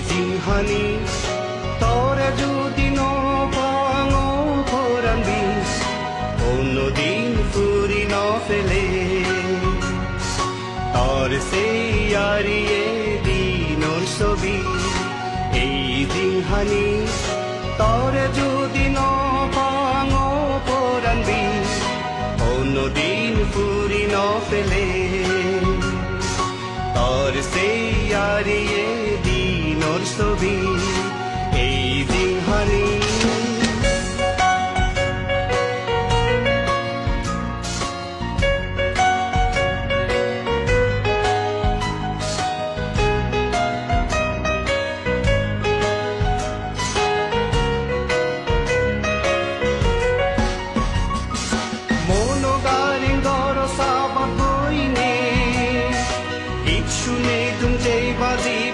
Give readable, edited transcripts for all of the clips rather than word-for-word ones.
জিংহানি তরে যদি নপাঙো পরাণ বিষ অন্যদিন ফুরি নফেলে তর সেই আরিয়ে দিনর ছবি এই জিংহানি তরে যদি নপাঙো পরাণ বিষ অন্যদিন ফুরি নফেলে তর সেই আরিয়ে দিনর ছবি এই জিংহানি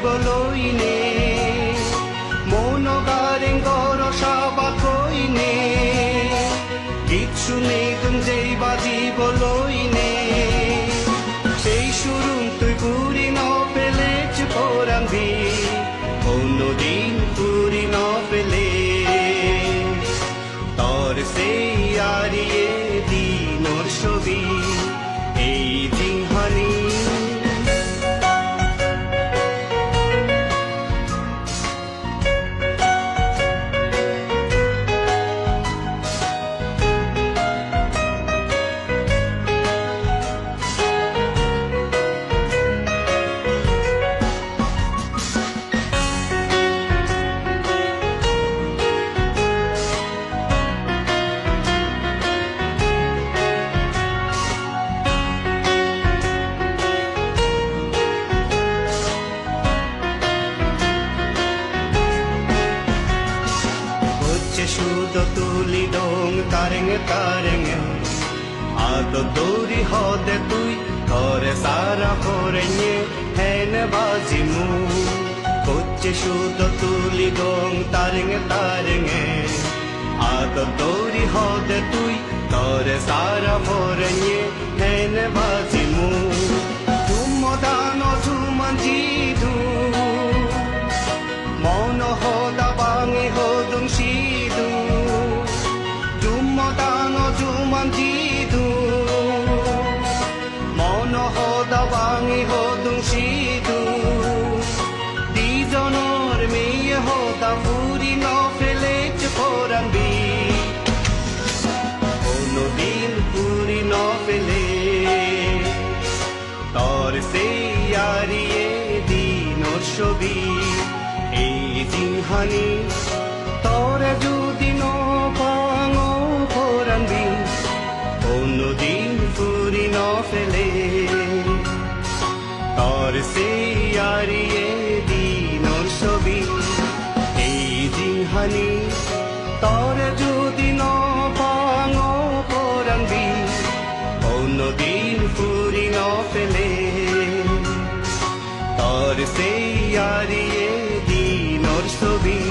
বলইনে মনোগারেং গরসাবাকইনে কিছু নেই তুমি যেই বাজি বলইনে সেই শুরু তুই পুরি ন পেলে চুপরাঙ্গি অন্যদিন পুরি ন পেলে তর সেই আরিয়ে দিনর ছবি এই জিংহানি শুধু তুলি ডং তারেং তারেং আদো দৌড়ি হদে তুই করে সারা হরেঙে হেন বাজিমু হচ্ছে শুধু তুলি ডং তারেং তারেং আদো দৌড়ি হদে তুই করে সারা হরেঙে হেন বাজিমু ঝুমদান ঝুমান জিধু মন হদা বাঙে হদুম সিধু জুমদান জুমান জিধু মন হদা বাঙে হদুম সিধু দুজনের মেয়ে হদা ফুরি ন ফেলে পরাণবি কোনদিন ফুরি ন ফেলে তর সেই আরিয়ে দিনর ছবি এই জিংহানি তরে যদি নপাঙো পরাণ বিষ অন্যদিন ফুরি ন ফেলে তর সেই আরিয়ে দিনর ছবি এই জিংহানি তরে যদি নপাঙো পরাণ বিষ অন্যদিন ফুরি ন ফেলে তর সেই আরিয়ে দিনর ছবি